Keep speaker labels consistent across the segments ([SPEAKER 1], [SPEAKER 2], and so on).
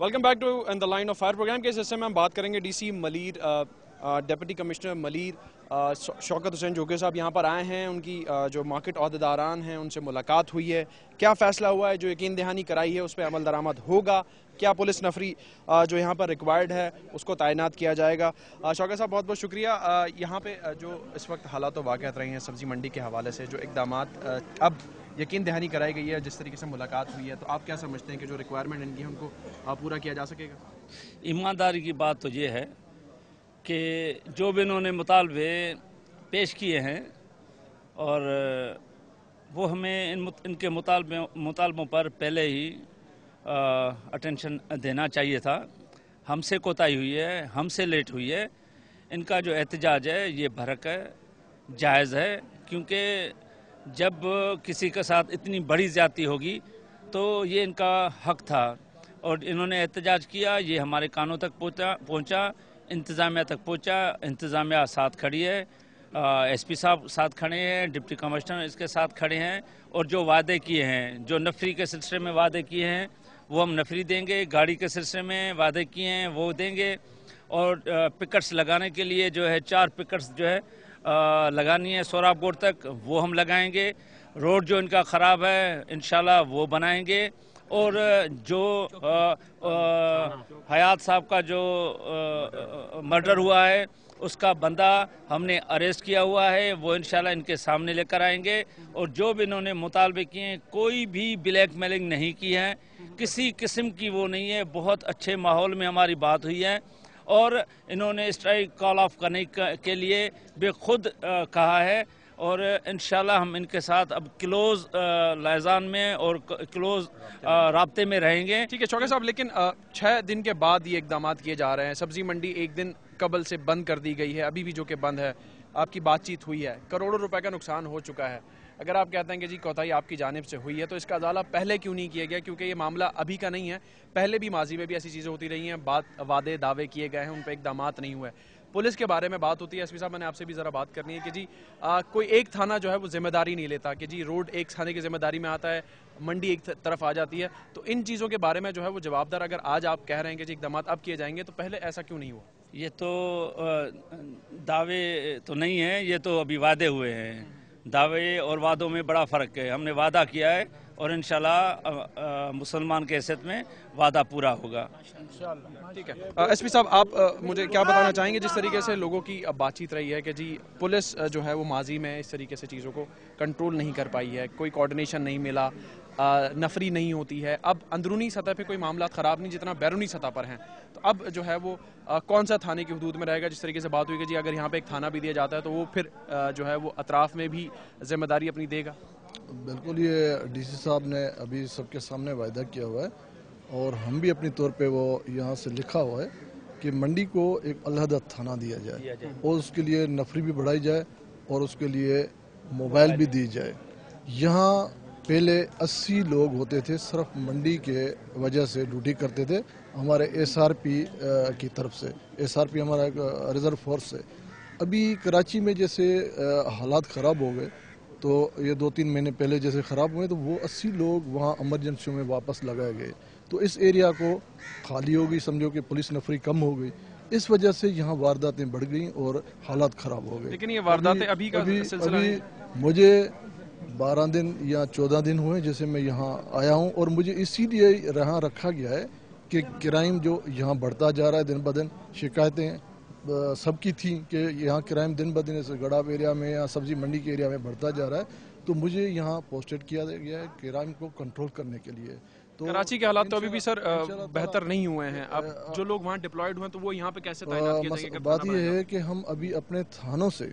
[SPEAKER 1] Welcome back to the line of fire programme के इस हिस्से में हम बात करेंगे DC Malir deputy commissioner Malir Shaukat Hussain Joge साहब यहाँ पर आए हैं। उनकी जो मार्केट अहदेदारान हैं उनसे मुलाकात हुई है। क्या फ़ैसला हुआ है, जो यकीन दहानी कराई है उस पर अमल दरामद होगा? क्या पुलिस नफरी जो यहाँ पर रिक्वायर्ड है उसको तैनात किया जाएगा? शौकत साहब बहुत बहुत शुक्रिया। यहाँ पे जो इस वक्त हालात वाक़यात रही हैं सब्ज़ी मंडी के हवाले से, जो इक़दामात अब यकीन दहानी कराई गई है, जिस तरीके से मुलाकात हुई है, तो आप क्या समझते हैं कि जो रिक्वायरमेंट इनकी है उनको पूरा किया जा सकेगा?
[SPEAKER 2] ईमानदारी की बात तो ये है कि जो भी इन्होंने मुतालबे पेश किए हैं और वो हमें इनके मुतालबों पर पहले ही अटेंशन देना चाहिए था। हमसे कोताही हुई है, हमसे लेट हुई है। इनका जो एहतजाज है ये भरक है, जायज़ है, क्योंकि जब किसी के साथ इतनी बड़ी ज़्यादती होगी तो ये इनका हक था और इन्होंने एहतजाज किया। ये हमारे कानों तक पहुंचा, इंतज़ामिया तक पहुंचा। इंतज़ामिया साथ खड़ी है, एसपी साहब साथ खड़े हैं, डिप्टी कमिश्नर इसके साथ खड़े हैं और जो वादे किए हैं, जो नफरी के सिलसिले में वादे किए हैं वो हम नफरी देंगे, गाड़ी के सिलसिले में वादे किए हैं वो देंगे और पिकट्स लगाने के लिए जो है 4 पिकट्स जो है लगानी है सोराबगोड़ तक, वो हम लगाएंगे। रोड जो इनका ख़राब है इंशाल्लाह वो बनाएंगे और जो हयात साहब का जो मर्डर हुआ है उसका बंदा हमने अरेस्ट किया हुआ है, वो इंशाल्लाह इनके सामने लेकर आएंगे। और जो भी इन्होंने मुतालबे किए हैं, कोई भी ब्लैक मेलिंग नहीं की है, किसी किस्म की वो नहीं है। बहुत अच्छे माहौल में हमारी बात हुई है और इन्होंने स्ट्राइक कॉल ऑफ करने के लिए भी खुद कहा है और इंशाल्लाह हम इनके साथ अब क्लोज लाइजान में और क्लोज राब्ते में रहेंगे।
[SPEAKER 1] ठीक है शौकत साहब, लेकिन 6 दिन के बाद ये इकदाम किए जा रहे हैं। सब्जी मंडी एक दिन कबल से बंद कर दी गई है, अभी भी जो कि बंद है। आपकी बातचीत हुई है, करोड़ों रुपए का नुकसान हो चुका है। अगर आप कहते हैं कि जी कोताही आपकी जानिब से हुई है तो इसका अजाला पहले क्यों नहीं किया गया? क्योंकि ये मामला अभी का नहीं है, पहले भी माजी में भी ऐसी चीज़ें होती रही हैं, वादे दावे किए गए हैं, उन पर इकदाम नहीं हुए। पुलिस के बारे में बात होती है, एसपी साहब मैंने आपसे भी ज़रा बात करनी है कि जी कोई एक थाना जो है वो जिम्मेदारी नहीं लेता कि जी रोड एक थाने की जिम्मेदारी में आता है, मंडी एक तरफ आ जाती है। तो इन चीज़ों के बारे में जो है वो जवाबदार, अगर आज आप कह रहे हैं कि जी इकदाम अब किए जाएंगे तो पहले ऐसा क्यों नहीं हुआ?
[SPEAKER 2] ये तो दावे तो नहीं है, ये तो अभी वादे हुए हैं। दावे और वादों में बड़ा फ़र्क है। हमने वादा किया है और इंशाल्लाह मुसलमान के हैसियत में वादा पूरा होगा।
[SPEAKER 1] ठीक है एसपी साहब, आप मुझे क्या बताना चाहेंगे जिस तरीके से लोगों की अब बातचीत रही है कि जी पुलिस जो है वो माजी में इस तरीके से चीज़ों को कंट्रोल नहीं कर पाई है, कोई कोऑर्डिनेशन नहीं मिला, नफरी नहीं होती है। अब अंदरूनी सतह पे कोई मामला ख़राब नहीं जितना बैरूनी सतह पर हैं, तो अब जो है वो कौन सा थाने की हदूद में रहेगा? जिस तरीके से बात हुई कि जी अगर यहाँ पे एक थाना भी दिया जाता है तो वो फिर जो है वो अतराफ़ में भी जिम्मेदारी अपनी देगा।
[SPEAKER 3] बिल्कुल, ये डीसी साहब ने अभी सबके सामने वायदा किया हुआ है और हम भी अपनी तौर पे वो यहाँ से लिखा हुआ है कि मंडी को एक अलहदा थाना दिया जाए और उसके लिए नफरी भी बढ़ाई जाए और उसके लिए मोबाइल भी दी जाए। यहाँ पहले 80 लोग होते थे, सिर्फ मंडी के वजह से ड्यूटी करते थे हमारे एसआरपी की तरफ से। एसआरपी हमारा एक रिजर्व फोर्स है। अभी कराची में जैसे हालात ख़राब हो गए तो ये 2-3 महीने पहले जैसे ख़राब हुए तो वो 80 लोग वहाँ एमरजेंसी में वापस लगाए गए। तो इस एरिया को खाली हो गई, समझो कि पुलिस नफरी कम हो गई, इस वजह से यहाँ वारदातें बढ़ गई और हालात ख़राब हो गए।
[SPEAKER 1] लेकिन ये वारदातें अभी
[SPEAKER 3] मुझे 12 दिन या 14 दिन हुए जैसे मैं यहाँ आया हूँ और मुझे इसीलिए यहाँ रखा गया है कि क्राइम जो यहाँ बढ़ता जा रहा है दिन ब दिन। शिकायतें सबकी थी कि यहाँ क्राइम दिन ब दिन गड़ाब एरिया में या सब्जी मंडी के एरिया में बढ़ता जा रहा है, तो मुझे यहाँ पोस्टेड किया गया है क्राइम को कंट्रोल करने के लिए। तो
[SPEAKER 1] कराची के हालात तो अभी भी सर बेहतर नहीं हुए हैं। अब जो लोग वहाँ डिप्लॉयड हुए तो वो यहाँ पे कैसे तैनात किए जाएंगे?
[SPEAKER 3] बात यह है कि हम अभी अपने थानों से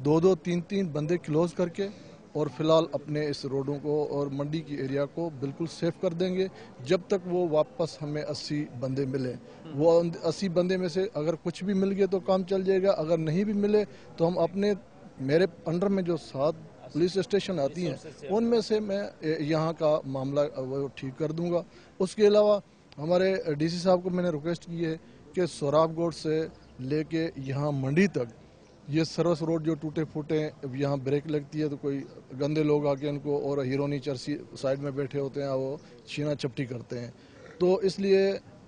[SPEAKER 3] 2-2, 3-3 बंदे क्लोज करके और फिलहाल अपने इस रोडों को और मंडी की एरिया को बिल्कुल सेफ कर देंगे जब तक वो वापस हमें 80 बंदे मिले। वो 80 बंदे में से अगर कुछ भी मिल गए तो काम चल जाएगा, अगर नहीं भी मिले तो हम अपने मेरे अंडर में जो 7 पुलिस स्टेशन आती हैं उनमें से मैं यहाँ का मामला वो ठीक कर दूंगा। उसके अलावा हमारे डीसी साहब को मैंने रिक्वेस्ट की है कि सोराबगोड़ से लेके यहाँ मंडी तक ये सर्विस रोड जो टूटे फूटे यहाँ ब्रेक लगती है तो कोई गंदे लोग आके इनको और हीरोनी चर्सी साइड में बैठे होते हैं वो छीना चपटी करते हैं। तो इसलिए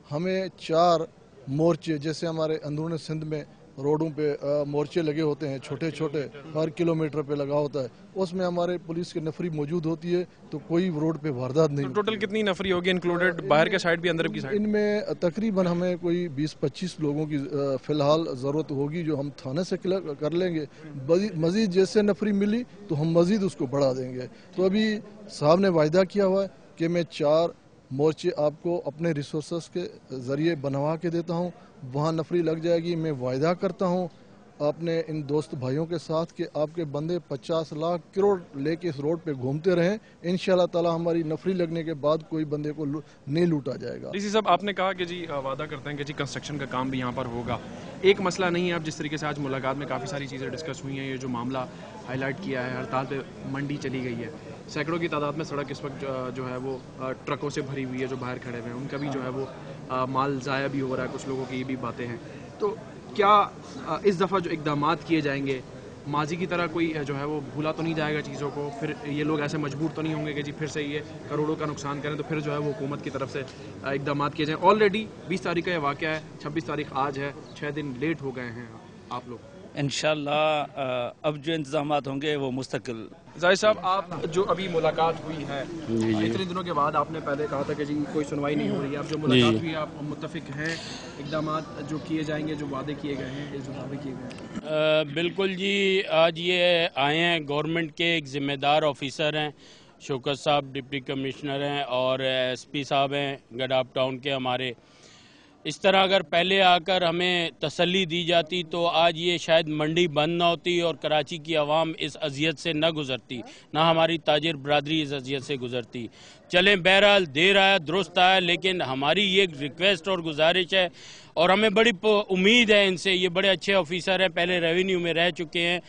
[SPEAKER 3] हमें 4 मोर्चे, जैसे हमारे अंदरूनी सिंध में रोडों पे मोर्चे लगे होते हैं, छोटे छोटे, हर किलोमीटर पे लगा होता है, उसमें हमारे पुलिस की नफरी मौजूद होती है, तो कोई रोड पे वारदात नहीं।
[SPEAKER 1] टोटल कितनी नफरी होगी इंक्लूडेड, बाहर के साइड भी अंदर की साइड?
[SPEAKER 3] इनमें तकरीबन हमें कोई 20-25 लोगों की फ़िलहाल ज़रूरत होगी, जो हम थाने से कर लेंगे। मज़ीद जैसे नफरी मिली तो हम मज़ीद उसको बढ़ा देंगे। तो अभी साहब ने वायदा किया हुआ है कि मैं 4 मोर्चे आपको अपने रिसोर्सेस के ज़रिए बनवा के देता हूँ, वहाँ नफरी लग जाएगी। मैं वायदा करता हूँ अपने इन दोस्त भाइयों के साथ कि आपके बंदे 50 लाख करोड़ लेके इस रोड पे घूमते रहें। इंशाल्लाह ताला हमारी नफरी लगने के बाद कोई बंदे को नहीं लूटा जाएगा।
[SPEAKER 1] डीसी साहब, आपने कहा कि जी वादा करते हैं कि जी कंस्ट्रक्शन का काम भी यहाँ पर होगा। एक मसला नहीं है, अब जिस तरीके से आज मुलाकात में काफ़ी सारी चीज़ें डिस्कस हुई हैं, ये जो मामला हाईलाइट किया है, हड़ताल पे मंडी चली गई है, सैकड़ों की तादाद में सड़क इस वक्त जो है वो ट्रकों से भरी हुई है, जो बाहर खड़े हुए हैं उनका भी जो है वो माल ज़ाया भी हो रहा है, कुछ लोगों की ये भी बातें हैं। तो क्या इस दफ़ा जो इक़दामात किए जाएंगे, माजी की तरह कोई जो है वो भूला तो नहीं जाएगा चीज़ों को? फिर ये लोग ऐसे मजबूर तो नहीं होंगे कि जी फिर से ये करोड़ों का नुकसान करें, तो फिर जो है वो हुकूमत की तरफ से इक़दामात किए जाएँ? ऑलरेडी 20 तारीख का ये वाक़या है, 26 तारीख आज है, 6 दिन लेट हो गए हैं आप लोग।
[SPEAKER 2] इंशाल्लाह अब जो इंतज़ामात होंगे वो मुस्तकिल।
[SPEAKER 1] जाहिद साहब, आप जो अभी मुलाकात हुई है, इतने दिनों के बाद आपने पहले कहा था कि जी कोई सुनवाई नहीं हो रही है, अब जो मुलाकात हुई है आप मुत्तफिक हैं इक़दामात जो किए जाएंगे, जो वादे किए गए हैं, जो दावे किए गए हैं?
[SPEAKER 4] बिल्कुल जी, आज ये आए हैं, गवर्नमेंट के एक ज़िम्मेदार ऑफिसर हैं, शौकत साहब डिप्टी कमिश्नर हैं और SP साहब हैं गडाप टाउन के हमारे। इस तरह अगर पहले आकर हमें तसल्ली दी जाती तो आज ये शायद मंडी बंद ना होती और कराची की आवाम इस अजियत से न गुजरती, ना हमारी ताजिर बरादरी इस अजियत से गुजरती। चलें, बहरहाल देर आया दुरुस्त आया, लेकिन हमारी ये रिक्वेस्ट और गुजारिश है और हमें बड़ी उम्मीद है इनसे, ये बड़े अच्छे ऑफिसर हैं, पहले रेवेन्यू में रह चुके हैं,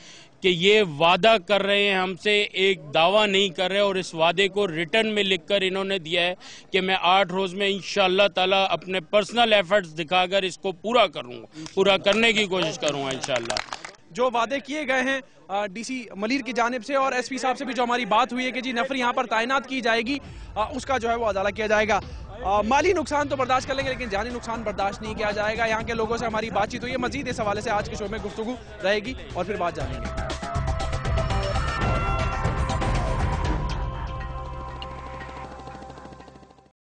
[SPEAKER 4] कि ये वादा कर रहे हैं हमसे, एक दावा नहीं कर रहे, और इस वादे को रिटर्न में लिखकर इन्होंने दिया है कि मैं 8 रोज़ में इंशाअल्लाह ताला अपने पर्सनल एफर्ट्स दिखाकर इसको पूरा करूँगा, पूरा करने की कोशिश करूँगा इंशाअल्लाह।
[SPEAKER 1] जो वादे किए गए हैं DC मलिर की जानिब से और SP साहब से भी जो हमारी बात हुई है कि जी नफरी यहाँ पर तैनात की जाएगी, उसका जो है वो अदाला किया जाएगा। माली नुकसान तो बर्दाश्त कर लेंगे, लेकिन जानी नुकसान बर्दाश्त नहीं किया जाएगा। यहाँ के लोगों से हमारी बातचीत हुई है, मजीद इस हवाले से आज के शो में गुफ्तगू रहेगी और फिर बात जानेंगे।